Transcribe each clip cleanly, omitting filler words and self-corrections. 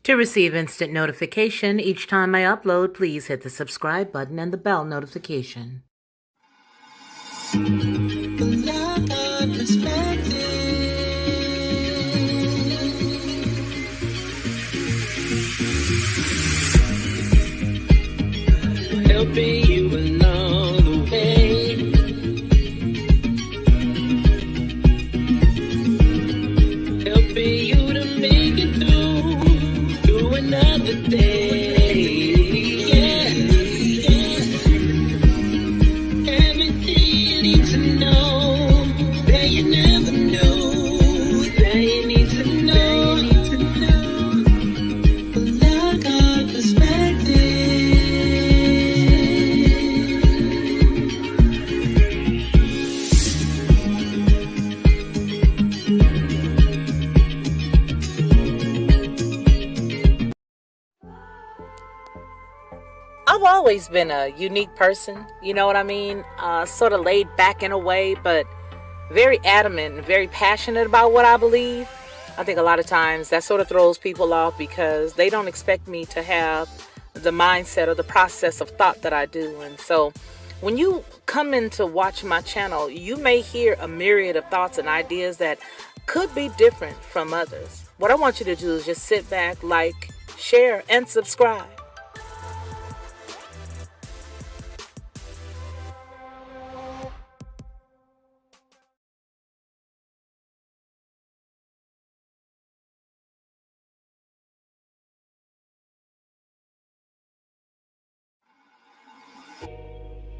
To receive instant notification each time I upload, please hit the subscribe button and the bell notification. Helping you along the way. Helping you to make it through another day. Yeah, yeah. Everything you need to know that you never knew, that you need to know. Black art perspective. I've always been a unique person, you know what I mean? Sort of laid back in a way, but very adamant and very passionate about what I believe. I think a lot of times that sort of throws people off because they don't expect me to have the mindset or the process of thought that I do. And so when you come in to watch my channel, you may hear a myriad of thoughts and ideas that could be different from others. What I want you to do is just sit back, like, share, and subscribe.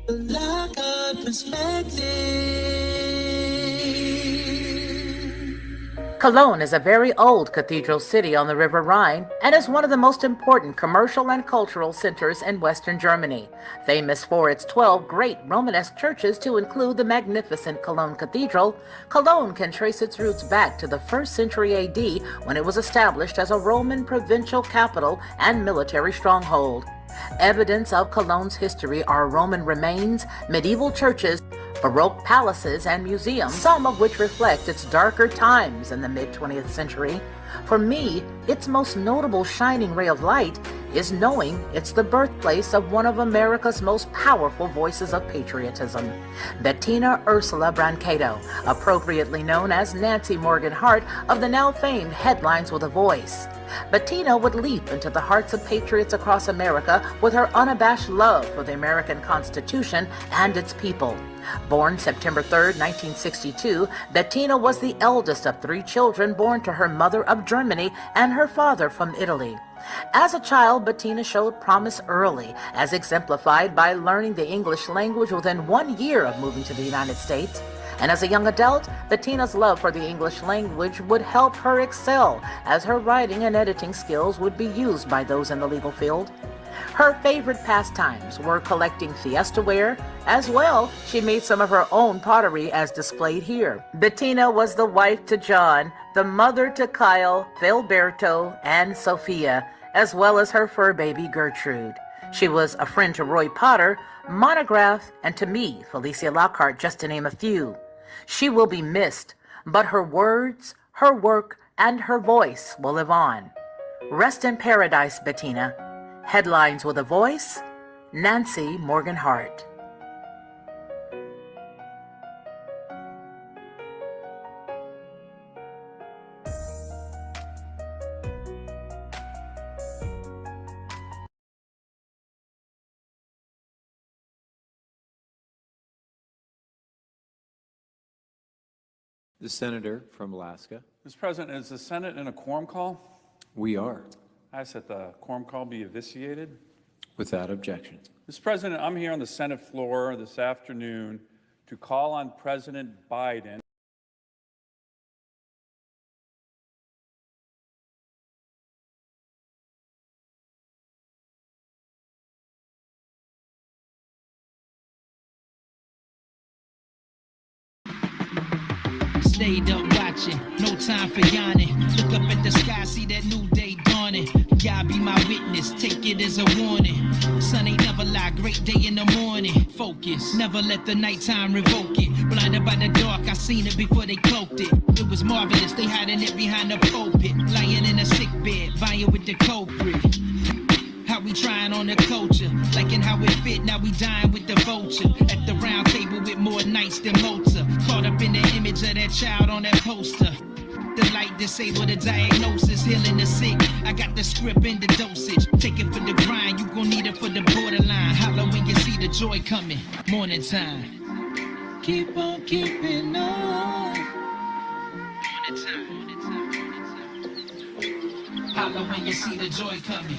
Black art perspective. Cologne is a very old cathedral city on the River Rhine and is one of the most important commercial and cultural centers in Western Germany, famous for its 12 great Romanesque churches to include the magnificent Cologne Cathedral. Cologne can trace its roots back to the 1st century AD when it was established as a Roman provincial capital and military stronghold. Evidence of Cologne's history are Roman remains, medieval churches, Baroque palaces, and museums, some of which reflect its darker times in the mid-20th century. For me, its most notable shining ray of light is knowing it's the birthplace of one of America's most powerful voices of patriotism, Bettina Ursula Brancato, appropriately known as Nancy Morgan Hart of the now famed Headlines with a Voice. Bettina would leap into the hearts of patriots across America with her unabashed love for the American Constitution and its people. Born September 3, 1962, Bettina was the eldest of 3 children born to her mother of Germany and her father from Italy. As a child, Bettina showed promise early, as exemplified by learning the English language within 1 year of moving to the United States. And as a young adult, Bettina's love for the English language would help her excel, as her writing and editing skills would be used by those in the legal field. Her favorite pastimes were collecting fiestaware. As well, she made some of her own pottery as displayed here. Bettina was the wife to John, the mother to Kyle, Filberto, and Sophia, as well as her fur baby Gertrude. She was a friend to Roy Potter, Monograph, and to me, Felicia Lockhart, just to name a few. She will be missed, but her words, her work, and her voice will live on. Rest in paradise, Bettina. Headlines with a Voice, Nancy Morgan Hart. The senator from Alaska. Mr. President, is the Senate in a quorum call? We are, I ask that the quorum call be vitiated. without objection. Mr. President, I'm here on the Senate floor this afternoon to call on President Biden stayed up watching, no time for yawning. Look up at the sky, see that new day dawning. God be my witness, take it as a warning. Sun ain't never lie, great day in the morning. Focus, never let the nighttime revoke it. Blinded by the dark, I seen it before they cloaked it. It was marvelous, they hiding it behind the pulpit. Lying in a sick bed, vying with the culprit. How we trying on the culture, liking how it fit, now we dying with the vulture. At the round table with more nights than Mozart. Caught up in the image of that child on that poster. The light disable the diagnosis, healing the sick. I got the script and the dosage. Take it for the grind, you gon' need it for the borderline. Holla when you see the joy coming, morning time. Keep on keeping on. Morning time. Holla when you see the joy coming.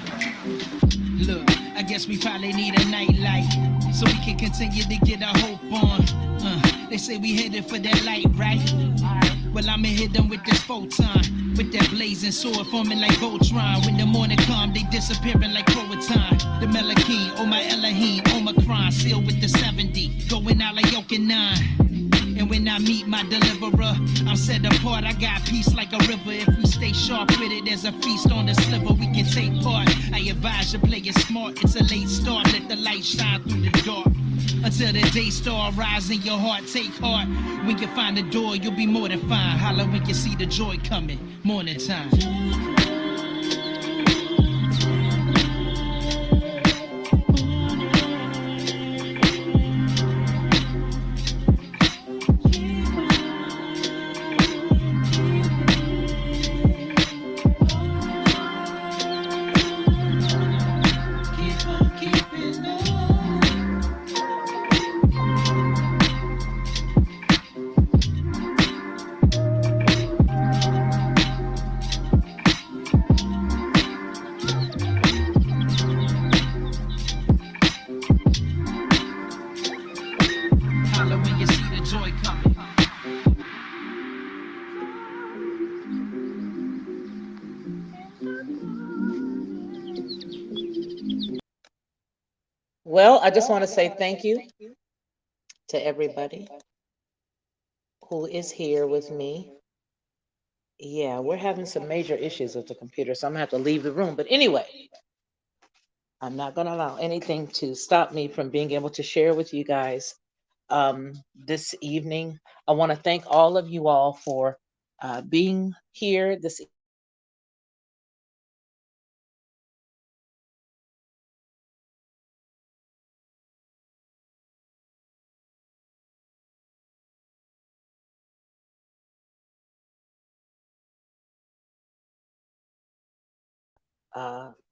Look, I guess we probably need a nightlight so we can continue to get our hope on. They say we headed for that light, right? Well, I'ma hit them with this photon, with that blazing sword forming like Voltron. When the morning come, they disappearing like Croatan. The Melachine, oh my Elohim, Omicron, sealed with the 70, going out like Yoke and 9. And when I meet my deliverer, I'm set apart. I got peace like a river. If we stay sharp with it, there's a feast on the sliver. We can take part. I advise you play it smart. It's a late start. Let the light shine through the dark. Until the day star rise in your heart, take heart. When you find the door, you'll be more than fine. Holla when you see the joy coming. Morning time. Holla when you see the joy coming. Well, I just want to say thank you to everybody who is here with me. Yeah, we're having some major issues with the computer, so I'm gonna have to leave the room. But anyway, I'm not gonna allow anything to stop me from being able to share with you guys this evening. I want to thank all of you all for being here this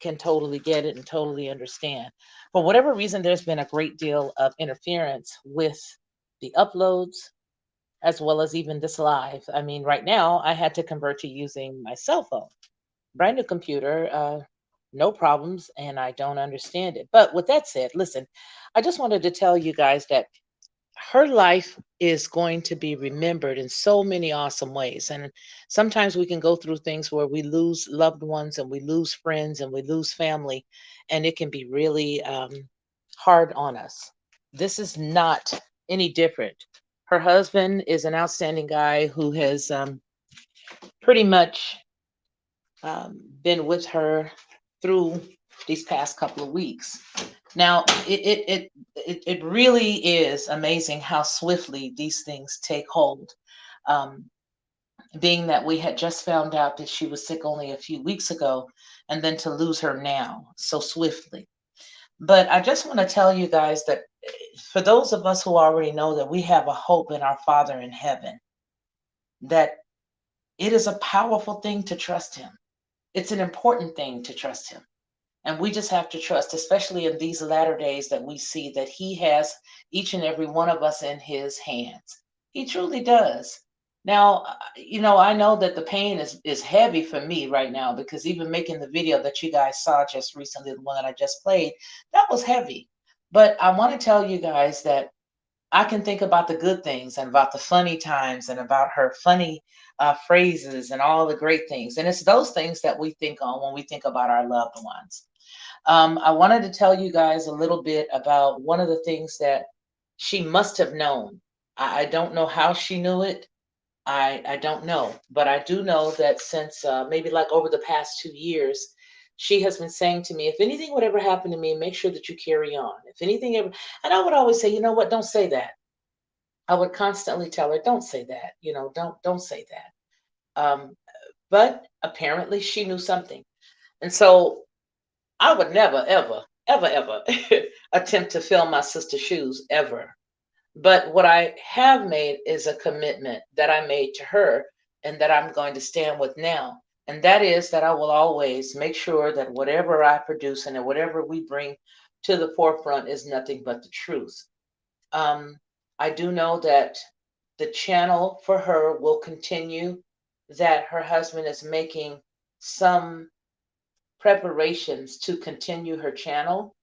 can totally get it and totally understand. For whatever reason, there's been a great deal of interference with the uploads as well as even this live. I mean, right now I had to convert to using my cell phone, brand new computer, no problems, and I don't understand it. But with that said, listen, I just wanted to tell you guys that her life is going to be remembered in so many awesome ways. And sometimes we can go through things where we lose loved ones and we lose friends and we lose family, and it can be really hard on us. This is not any different. Her husband is an outstanding guy who has pretty much been with her through these past couple of weeks. Now, it really is amazing how swiftly these things take hold. Um, Being that we had just found out that she was sick only a few weeks ago, and then to lose her now so swiftly. But I just want to tell you guys that for those of us who already know that we have a hope in our Father in heaven, that it is a powerful thing to trust Him. It's an important thing to trust Him. And we just have to trust, especially in these latter days, that we see that He has each and every one of us in His hands. He truly does. Now, I know that the pain is heavy for me right now, because even making the video that you guys saw just recently, the one that I just played, that was heavy. But I want to tell you guys that I can think about the good things and about the funny times and about her funny phrases and all the great things. And it's those things that we think on when we think about our loved ones. I wanted to tell you guys a little bit about one of the things that she must have known. I don't know how she knew it. I don't know, but I do know that since maybe like over the past 2 years, she has been saying to me, if anything would ever happen to me, make sure that you carry on. If anything ever, and I would always say, you know what, don't say that. I would constantly tell her, don't say that, don't say that. But apparently she knew something. And so I would never, ever, ever, ever attempt to fill my sister's shoes ever. But what I have made is a commitment that I made to her and that I'm going to stand with now. And that is that I will always make sure that whatever I produce and that whatever we bring to the forefront is nothing but the truth. Um, I do know that the channel for her will continue, that her husband is making some preparations to continue her channel.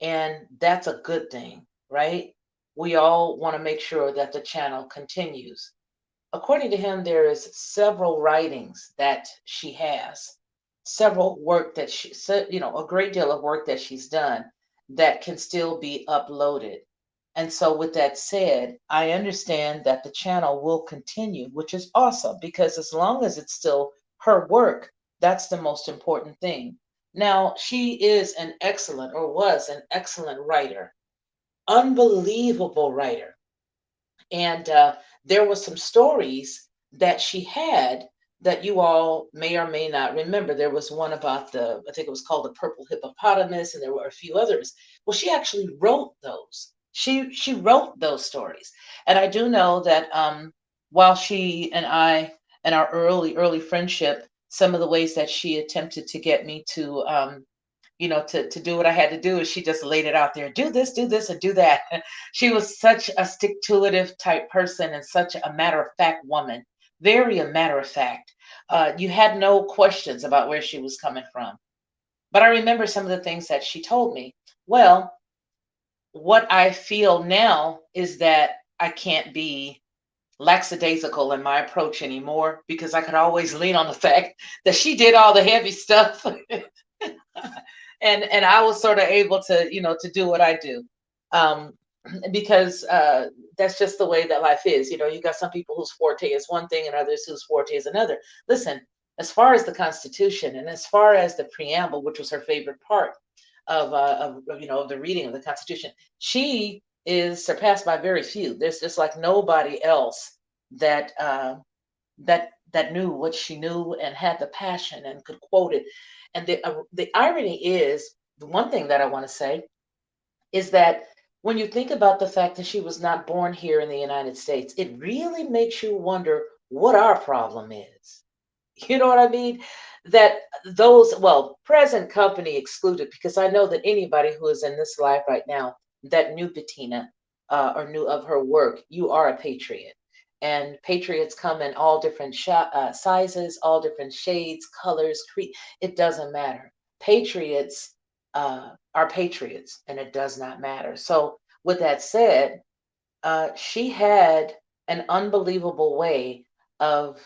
And that's a good thing, right? We all want to make sure that the channel continues. According to him, there is several writings that she has, several work that she said, a great deal of work that she's done that can still be uploaded. And so, with that said, I understand that the channel will continue, which is awesome because as long as it's still her work, that's the most important thing. Now, she is an excellent, or was an excellent writer, unbelievable writer. And there were some stories that she had that you all may or may not remember. There was one about I think it was called the purple hippopotamus, and there were a few others. Well, she actually wrote those. She wrote those stories, and I do know that while she and I and our early friendship, some of the ways that she attempted to get me to to do what I had to do. Is she just laid it out there, do this, and do that. She was such a stick to itiveness type person and such a matter of fact woman, very a matter of fact. You had no questions about where she was coming from. But I remember some of the things that she told me. Well, what I feel now is that I can't be lackadaisical in my approach anymore because I could always lean on the fact that she did all the heavy stuff. And I was sort of able to to do what I do, um, because that's just the way that life is. You got some people whose forte is one thing and others whose forte is another. Listen, as far as the Constitution and as far as the preamble, which was her favorite part of the reading of the Constitution, she is surpassed by very few. There's just like nobody else that that knew what she knew and had the passion and could quote it. And the irony is, the one thing that I want to say is that when you think about the fact that she was not born here in the United States, it really makes you wonder what our problem is. You know what I mean? That those, well, present company excluded, because I know that anybody who is in this life right now that knew Bettina or knew of her work, you are a patriot. And patriots come in all different sizes, all different shades, colors, it doesn't matter. Patriots are patriots, and it does not matter. So, with that said, she had an unbelievable way of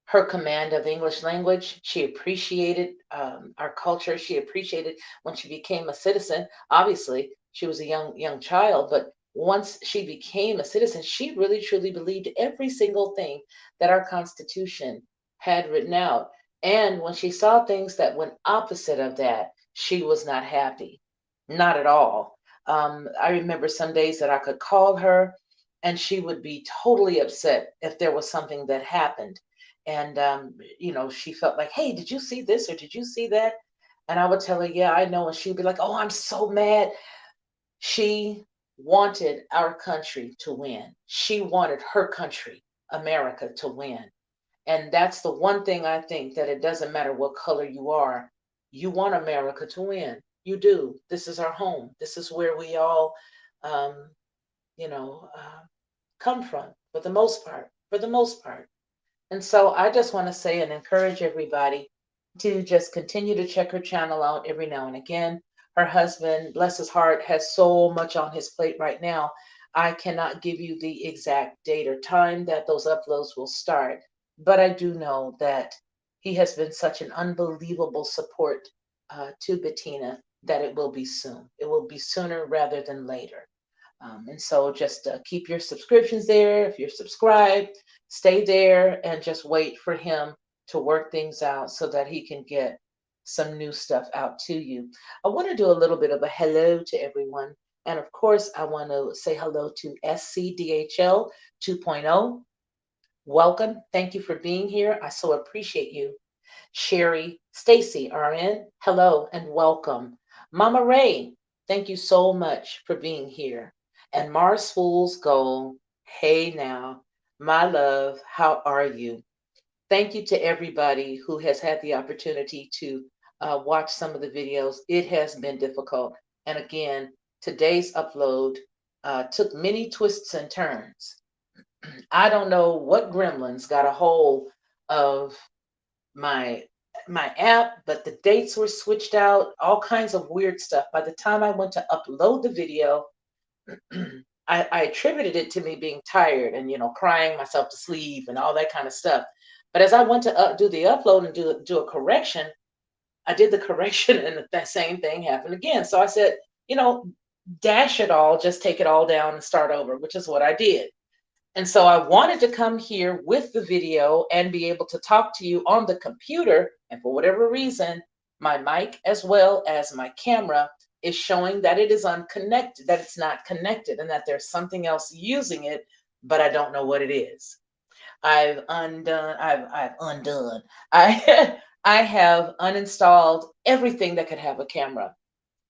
her command of English language. She appreciated our culture. She appreciated when she became a citizen. Obviously, she was a young child, but once she became a citizen, she really truly believed every single thing that our Constitution had written out. And when she saw things that went opposite of that, she was not happy, not at all. I remember some days that I could call her and she would be totally upset if there was something that happened. And she felt like, hey, did you see this or did you see that? And I would tell her, yeah, I know. And she'd be like, oh, I'm so mad. She wanted our country to win. She wanted her country, America, to win. And that's the one thing I think, that it doesn't matter what color you are, you want America to win. You do. This is our home. This is where we all, um, you know, uh, come from for the most part. For the most part. And so I just want to say and encourage everybody to just continue to check her channel out every now and again. Her husband, bless his heart, has so much on his plate right now. I cannot give you the exact date or time that those uploads will start, but I do know that he has been such an unbelievable support to Bettina that it will be soon. It will be sooner rather than later. And so just keep your subscriptions there. If you're subscribed, stay there and just wait for him to work things out so that he can get some new stuff out to you. I want to do a little bit of a hello to everyone. And of course, I want to say hello to SCDHL 2.0. Welcome. Thank you for being here. I so appreciate you. Sherry, Stacy, RN, hello and welcome. Mama Ray, thank you so much for being here. And Mars Fool's Gold, hey now, my love, how are you? Thank you to everybody who has had the opportunity to watch some of the videos. It has been difficult. And again, today's upload took many twists and turns. I don't know what gremlins got a hold of my app, but the dates were switched out, all kinds of weird stuff. By the time I went to upload the video, I attributed it to me being tired and crying myself to sleep and all that kind of stuff. But as I went to do the upload and do a correction, I did the correction and that same thing happened again. So I said, dash it all, just take it all down and start over, which is what I did. And so I wanted to come here with the video and be able to talk to you on the computer. And for whatever reason, my mic as well as my camera is showing that it is unconnected, that it's not connected, and that there's something else using it, but I don't know what it is. I've undone, I I have uninstalled everything that could have a camera,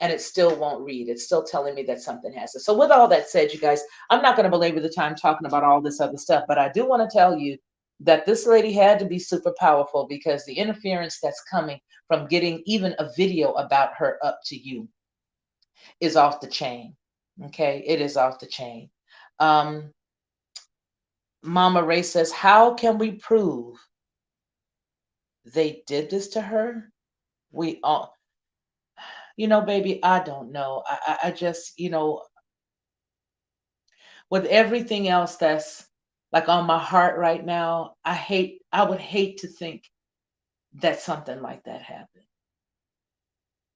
and it still won't read. It's still telling me that something has it. So with all that said, you guys, I'm not going to belabor the time talking about all this other stuff, but I do want to tell you that this lady had to be super powerful, because the interference that's coming from getting even a video about her up to you is off the chain. Okay, it is off the chain. Um, Mama Ray says, how can we prove they did this to her? We all, baby, I don't know. I just, with everything else that's like on my heart right now, I would hate to think that something like that happened.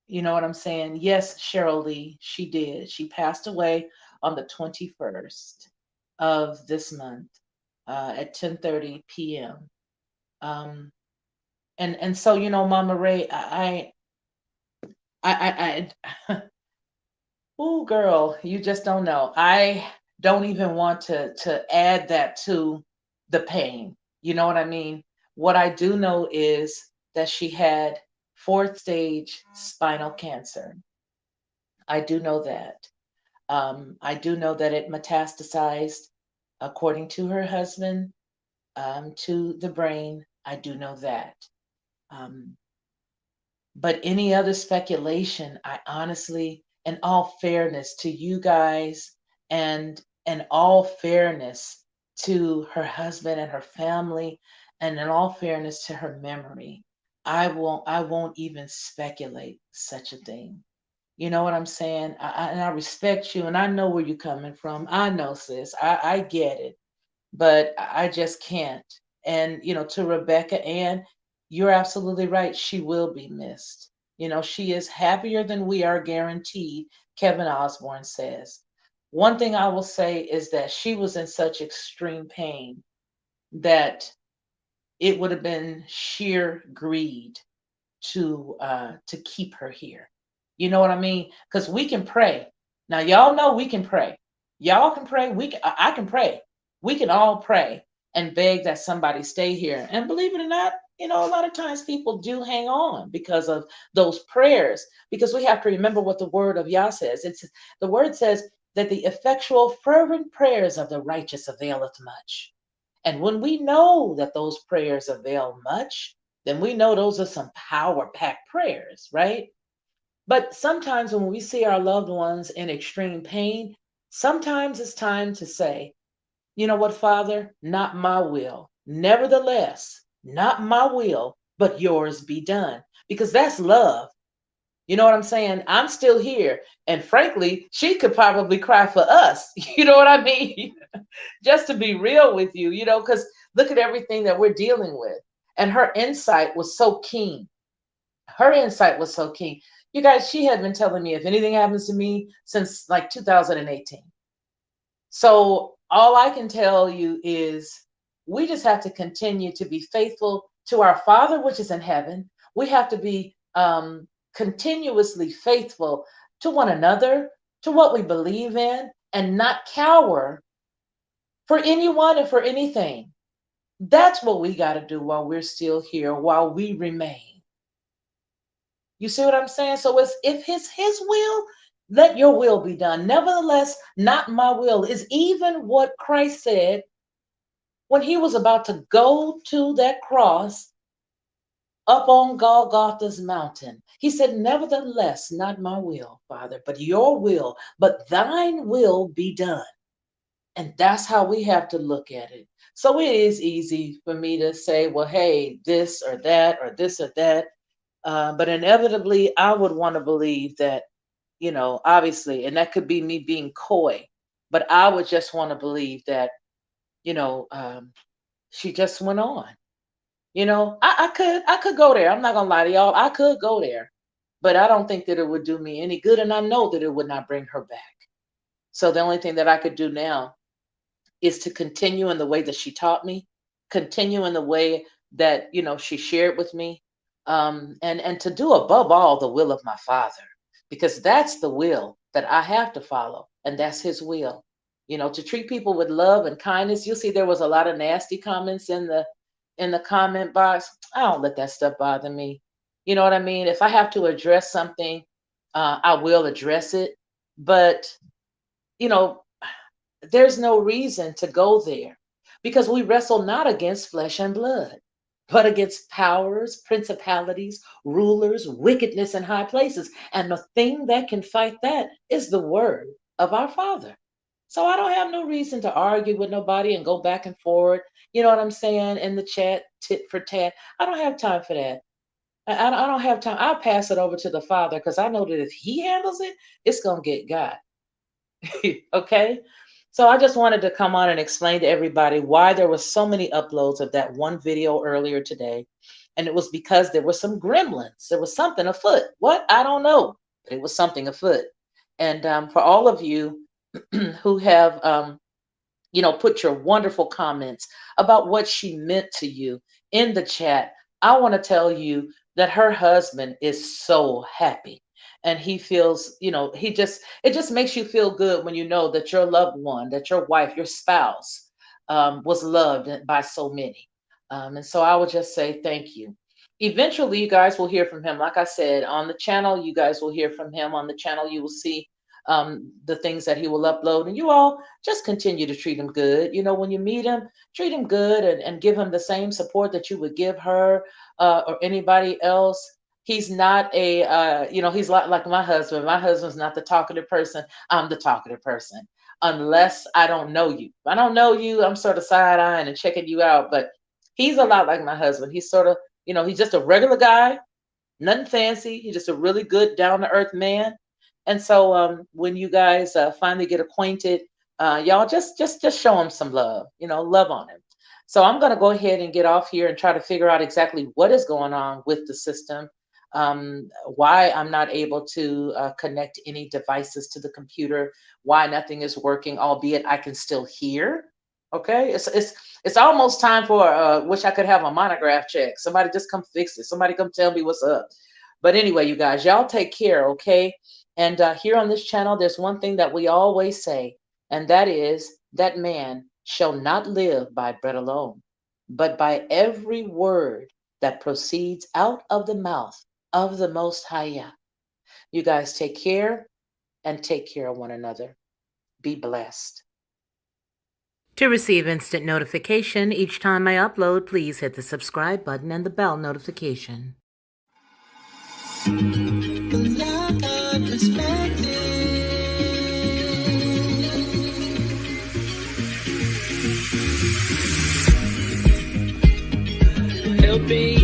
You know what I'm saying? Yes, Cheryl Lee, she did. She passed away on the 21st of this month at 10:30 p.m. Um, and so, Mama Ray, I oh, girl, you just don't know. I don't even want to add that to the pain. You know what I mean? What I do know is that she had fourth stage spinal cancer. I do know that. I do know that it metastasized, according to her husband, to the brain. I do know that. Um, But any other speculation, I honestly, in all fairness to you guys, and in all fairness to her husband and her family, and in all fairness to her memory, I won't even speculate such a thing. You know what I'm saying? And I respect you, and I know where you're coming from. I know, sis. I get it, but I just can't. And to Rebecca Ann, you're absolutely right. She will be missed. She is happier than we are, guaranteed, Kevin Osborne says. One thing I will say is that she was in such extreme pain that it would have been sheer greed to keep her here. You know what I mean? Because we can pray. Now y'all know we can pray. Y'all can pray. I can pray. We can all pray and beg that somebody stay here. And believe it or not, a lot of times people do hang on because of those prayers. Because we have to remember what the word of Yah says. The word says that the effectual fervent prayers of the righteous availeth much. And when we know that those prayers avail much, then we know those are some power packed prayers, right? But sometimes when we see our loved ones in extreme pain, sometimes it's time to say, you know what, Father, not my will. Nevertheless, not my will, but yours be done. Because that's love. You know what I'm saying? I'm still here. And frankly, she could probably cry for us. You know what I mean? Just to be real with you, because look at everything that we're dealing with. And her insight was so keen. Her insight was so keen. You guys, she had been telling me if anything happens to me since like 2018. So all I can tell you is we just have to continue to be faithful to our Father, which is in heaven. We have to be continuously faithful to one another, to what we believe in, and not cower for anyone and for anything. That's what we got to do while we're still here, while we remain. You see what I'm saying? So it's if it's his will, let your will be done. Nevertheless, not my will is even what Christ said when he was about to go to that cross up on Golgotha's mountain. He said, nevertheless, not my will, Father, but your will, but thine will be done. And that's how we have to look at it. So it is easy for me to say, well, hey, this or that, or this or that. But inevitably, I would want to believe that, obviously, and that could be me being coy, but I would just want to believe that, you know, um, she just went on. I could go there. I'm not gonna lie to y'all. I could go there, but I don't think that it would do me any good, and I know that it would not bring her back. So the only thing that I could do now is to continue in the way that she taught me, continue in the way that she shared with me, and to do above all the will of my Father, because that's the will that I have to follow, and that's His will. To treat people with love and kindness. You'll see there was a lot of nasty comments in the comment box. I don't let that stuff bother me. You know what I mean? If I have to address something, I will address it. But you know, there's no reason to go there because we wrestle not against flesh and blood, but against powers, principalities, rulers, wickedness in high places. And the thing that can fight that is the word of our Father. So I don't have no reason to argue with nobody and go back and forth. You know what I'm saying? In the chat, tit for tat. I don't have time for that. I don't have time. I'll pass it over to the Father because I know that if He handles it, it's going to get God. Okay? So I just wanted to come on and explain to everybody why there were so many uploads of that one video earlier today. And it was because there were some gremlins. There was something afoot. What? I don't know. But it was something afoot. And for all of you who have put your wonderful comments about what she meant to you in the chat, I want to tell you that her husband is so happy. And he feels, it just makes you feel good when you know that your loved one, that your wife, your spouse was loved by so many. And so I would just say thank you. Eventually, you guys will hear from him. Like I said, on the channel, you guys will hear from him. On the channel, you will see the things that he will upload. And you all just continue to treat him good. When you meet him, treat him good and give him the same support that you would give her or anybody else. He's not he's like my husband. My husband's not the talkative person. I'm the talkative person. Unless I don't know you. If I don't know you, I'm sort of side-eyeing and checking you out. But he's a lot like my husband. He's sort of, he's just a regular guy, nothing fancy. He's just a really good, down-to-earth man. And so when you guys finally get acquainted, y'all just show him some love, love on him. So I'm going to go ahead and get off here and try to figure out exactly what is going on with the system, why I'm not able to connect any devices to the computer, why nothing is working, albeit I can still hear. Okay, it's almost time for wish I could have a monograph check. Somebody just come fix it. Somebody come tell me what's up. But anyway, you guys, y'all take care, okay? And here on this channel, there's one thing that we always say, and that is that man shall not live by bread alone, but by every word that proceeds out of the mouth of the Most High. You guys take care and take care of one another. Be blessed. To receive instant notification each time I upload, please hit the subscribe button and the bell notification. Helping